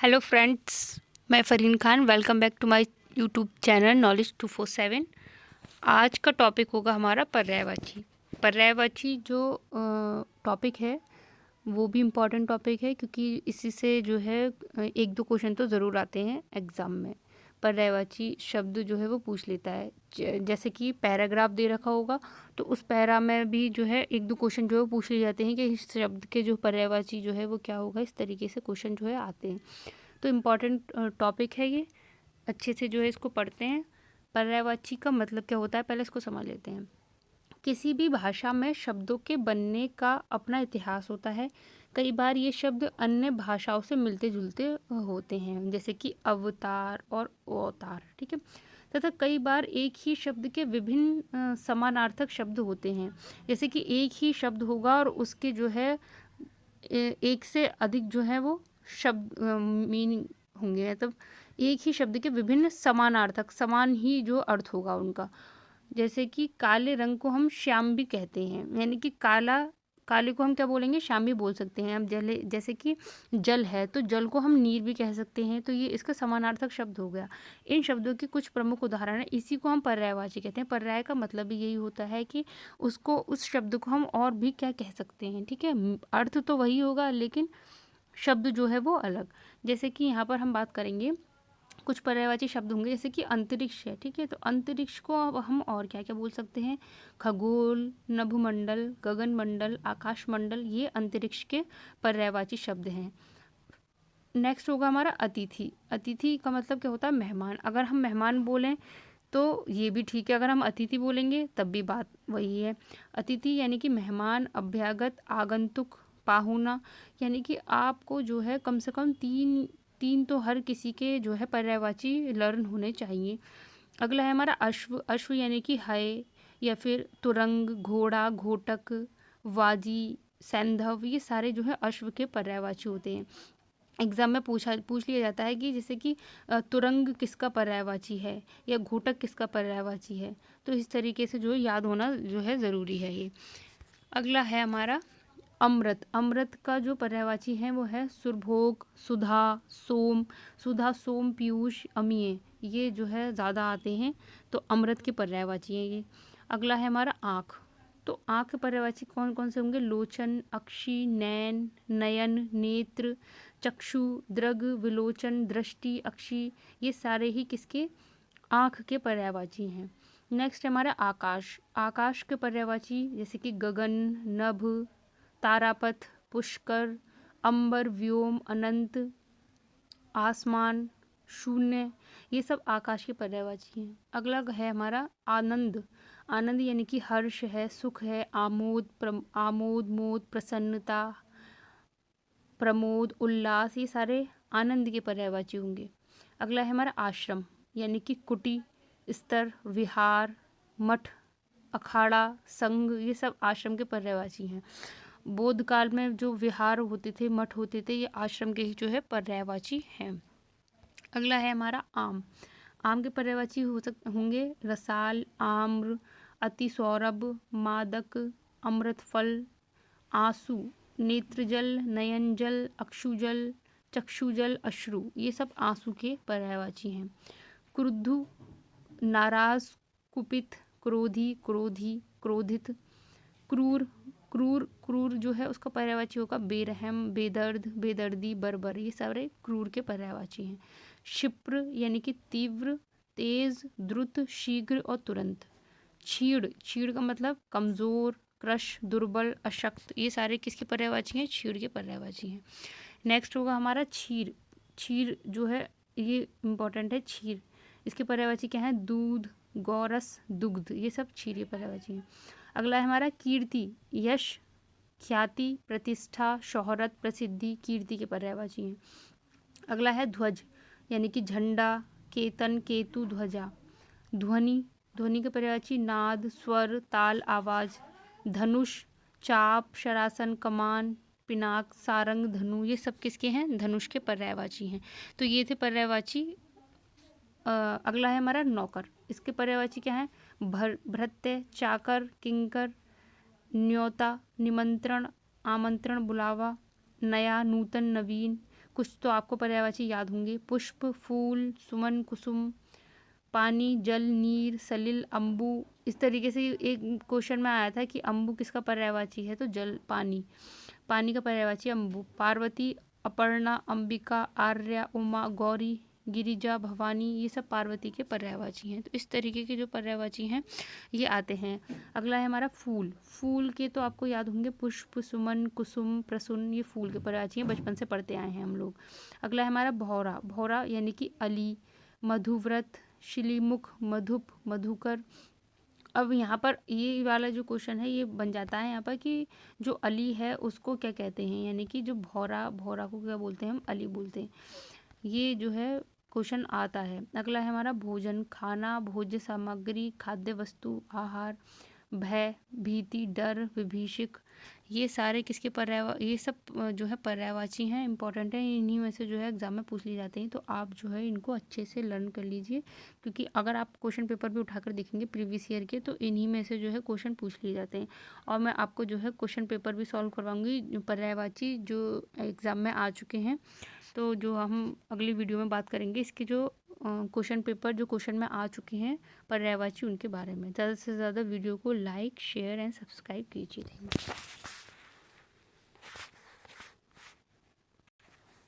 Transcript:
Hello friends, मैं Farheen Khan. Welcome back to my YouTube channel knowledge 247। आज का टॉपिक होगा हमारा पर्यायवाची। पर्यायवाची जो टॉपिक है वो भी इम्पॉर्टेंट टॉपिक है, क्योंकि इसी से जो है एक दो क्वेश्चन तो ज़रूर आते हैं एग्ज़ाम में। पर्यायवाची शब्द जो है वो पूछ लेता है। जैसे कि पैराग्राफ दे रखा होगा तो उस पैरा में भी जो है एक दो क्वेश्चन जो है वो पूछ लिए जाते हैं कि इस शब्द के जो पर्यायवाची जो है वो क्या होगा। इस तरीके से क्वेश्चन जो है आते हैं। तो इम्पॉर्टेंट टॉपिक है ये, अच्छे से जो है इसको पढ़ते हैं। पर्यायवाची का मतलब क्या होता है, पहले इसको समझ लेते हैं। किसी भी भाषा में शब्दों के बनने का अपना इतिहास होता है। कई बार ये शब्द अन्य भाषाओं से मिलते जुलते होते हैं, जैसे कि अवतार और अवतार, ठीक है। तथा कई बार एक ही शब्द के विभिन्न समानार्थक शब्द होते हैं। जैसे कि एक ही शब्द होगा और उसके जो है एक से अधिक जो है वो शब्द मीनिंग होंगे, मतलब एक ही शब्द के विभिन्न समानार्थक, समान ही जो अर्थ होगा उनका। जैसे कि काले रंग को हम श्याम भी कहते हैं, यानी कि काले को हम क्या बोलेंगे, श्याम भी बोल सकते हैं। हम जैसे कि जल है तो जल को हम नीर भी कह सकते हैं, तो ये इसका समानार्थक शब्द हो गया। इन शब्दों के कुछ प्रमुख उदाहरण है, इसी को हम पर्यायवाची कहते हैं। पर्याय का मतलब भी यही होता है कि उसको, उस शब्द को हम और भी क्या कह सकते हैं, ठीक है। अर्थ तो वही होगा लेकिन शब्द जो है वो अलग। जैसे कि यहाँ पर हम बात करेंगे, कुछ पर्यायवाची शब्द होंगे, जैसे कि अंतरिक्ष है, ठीक है। तो अंतरिक्ष को अब हम और क्या क्या बोल सकते हैं, खगोल, नभमंडल, गगनमंडल, आकाश मंडल, ये अंतरिक्ष के पर्यायवाची शब्द हैं। नेक्स्ट होगा हमारा अतिथि। अतिथि का मतलब क्या होता है, मेहमान। अगर हम मेहमान बोलें तो ये भी ठीक है, अगर हम अतिथि बोलेंगे तब भी बात वही है। अतिथि यानी कि मेहमान, अभ्यागत, आगंतुक, पाहुना। यानी कि आपको जो है कम से कम तीन तीन तो हर किसी के जो है पर्यायवाची लर्न होने चाहिए। अगला है हमारा अश्व। अश्व यानी कि है, या फिर तुरंग, घोड़ा, घोटक, वाजी, सैंधव, ये सारे जो है अश्व के पर्यायवाची होते हैं। एग्ज़ाम में पूछ लिया जाता है कि जैसे कि तुरंग किसका पर्यायवाची है या घोटक किसका पर्यायवाची है। तो इस तरीके से जो है याद होना जो है ज़रूरी है ये। अगला है हमारा अमृत। अमृत का जो पर्यायवाची है वो है सुरभोग, सुधा, सोम। सुधा, सोम, पीयूष, अमीय, ये जो है ज़्यादा आते हैं, तो अमृत के पर्यायवाची हैं ये। अगला है हमारा आँख। तो आँख के पर्यायवाची कौन कौन से होंगे, लोचन, अक्षी, नैन, नयन, नेत्र, चक्षु, दृग, विलोचन, दृष्टि, अक्षी, ये सारे ही किसके, आँख के पर्यायवाची हैं। नेक्स्ट हमारा आकाश। आकाश के पर्यायवाची जैसे कि गगन, नभ, तारापथ, पुष्कर, अंबर, व्योम, अनंत, आसमान, शून्य, ये सब आकाश के पर्यायवाची हैं। अगला है हमारा आनंद। आनंद यानी कि हर्ष है, सुख है, आमोद, मोद, प्रसन्नता, प्रमोद, उल्लास, ये सारे आनंद के पर्यायवाची होंगे। अगला है हमारा आश्रम, यानी कि कुटी, स्तर, विहार, मठ, अखाड़ा, संघ, ये सब आश्रम के पर्यायवाची हैं। बौद्ध काल में जो विहार होते थे, मठ होते थे, ये आश्रम के ही जो है पर्यायवाची हैं। अगला है हमारा आम। आम के पर्यायवाची होंगे रसाल, आम्र, अति सौरभ, मादक, अमृत फल, आंसू, नेत्रजल, नयनजल, अक्षुजल, चक्षुजल, अश्रु, ये सब आंसू के पर्यायवाची हैं। क्रुद्धु, नाराज, कुपित, क्रोधी, क्रोधी, क्रोधित, क्रूर। क्रूर जो है उसका पर्यायवाची होगा बेरहम, बेदर्द, बेदर्दी, बर्बर, ये सारे क्रूर के पर्यायवाची हैं। क्षिप्र यानी कि तीव्र, तेज, द्रुत, शीघ्र और तुरंत। छीड़ का मतलब कमज़ोर, क्रश, दुर्बल, अशक्त, ये सारे किसके पर्यायवाची हैं, क्षीर के पर्यायवाची हैं। नेक्स्ट होगा हमारा क्षीर। क्षीर जो है ये इम्पॉर्टेंट है। क्षीर, इसके पर्यायवाची क्या है, दूध, गौरस, दुग्ध, ये सब क्षीर के पर्यायवाची हैं। अगला है हमारा कीर्ति। यश, ख्याति, प्रतिष्ठा, शोहरत, प्रसिद्धि, कीर्ति के पर्यायवाची हैं। अगला है ध्वज, यानी कि झंडा, केतन, केतु, ध्वजा। ध्वनि, ध्वनि के पर्यायवाची नाद, स्वर, ताल, आवाज़। धनुष, चाप, शरासन, कमान, पिनाक, सारंग, धनु, ये सब किसके हैं, धनुष के पर्यायवाची हैं। तो ये थे पर्यायवाची। अगला है हमारा नौकर। इसके पर्यायवाची क्या है, भृत्य, चाकर, किंकर, न्योता, निमंत्रण, आमंत्रण, बुलावा, नया, नूतन, नवीन, कुछ तो आपको पर्यायवाची याद होंगे। पुष्प, फूल, सुमन, कुसुम, पानी, जल, नीर, सलिल, अम्बु। इस तरीके से एक क्वेश्चन में आया था कि अम्बु किसका पर्यायवाची है, तो जल, पानी। पानी का पर्यायवाची अम्बु। पार्वती, अपर्णा, अंबिका, आर्या, उमा, गौरी, गिरिजा, भवानी, ये सब पार्वती के पर्यायवाची हैं। तो इस तरीके के जो पर्यायवाची हैं ये आते हैं। अगला है हमारा फूल। फूल के तो आपको याद होंगे पुष्प, सुमन, कुसुम, प्रसून, ये फूल के पर्यायवाची हैं, बचपन से पढ़ते आए हैं हम लोग। अगला है हमारा भौरा। भौरा यानी कि अली, मधुव्रत, शिलीमुख, मधुप, मधुकर। अब यहाँ पर ये वाला जो क्वेश्चन है ये बन जाता है यहाँ पर कि जो अली है उसको क्या कहते हैं, यानी कि जो भौरा, भौरा को क्या बोलते हैं, हम अली बोलते हैं। ये जो है क्वेश्चन आता है। अगला है हमारा भोजन। खाना, भोज्य सामग्री, खाद्य वस्तु, आहार, भय, भीति, डर, विभीषिक। ये सारे किसके ये सब जो है पर्यायवाची हैं, इंपॉर्टेंट है। इन्हीं में से जो है एग्जाम में पूछ ली जाते हैं, तो आप जो है इनको अच्छे से लर्न कर लीजिए, क्योंकि अगर आप क्वेश्चन पेपर भी उठाकर देखेंगे प्रीवियस ईयर के, तो इन्हीं में से जो है क्वेश्चन पूछ लिए जाते हैं। और मैं आपको जो है क्वेश्चन पेपर भी सॉल्व करवाऊंगी पर्यायवाची जो एग्ज़ाम में आ चुके हैं। तो जो हम अगली वीडियो में बात करेंगे इसके जो क्वेश्चन पेपर जो क्वेश्चन में आ चुके हैं पर्यायवाची, उनके बारे में। ज़्यादा से ज़्यादा वीडियो को लाइक, शेयर एंड सब्सक्राइब कीजिए। Thank you.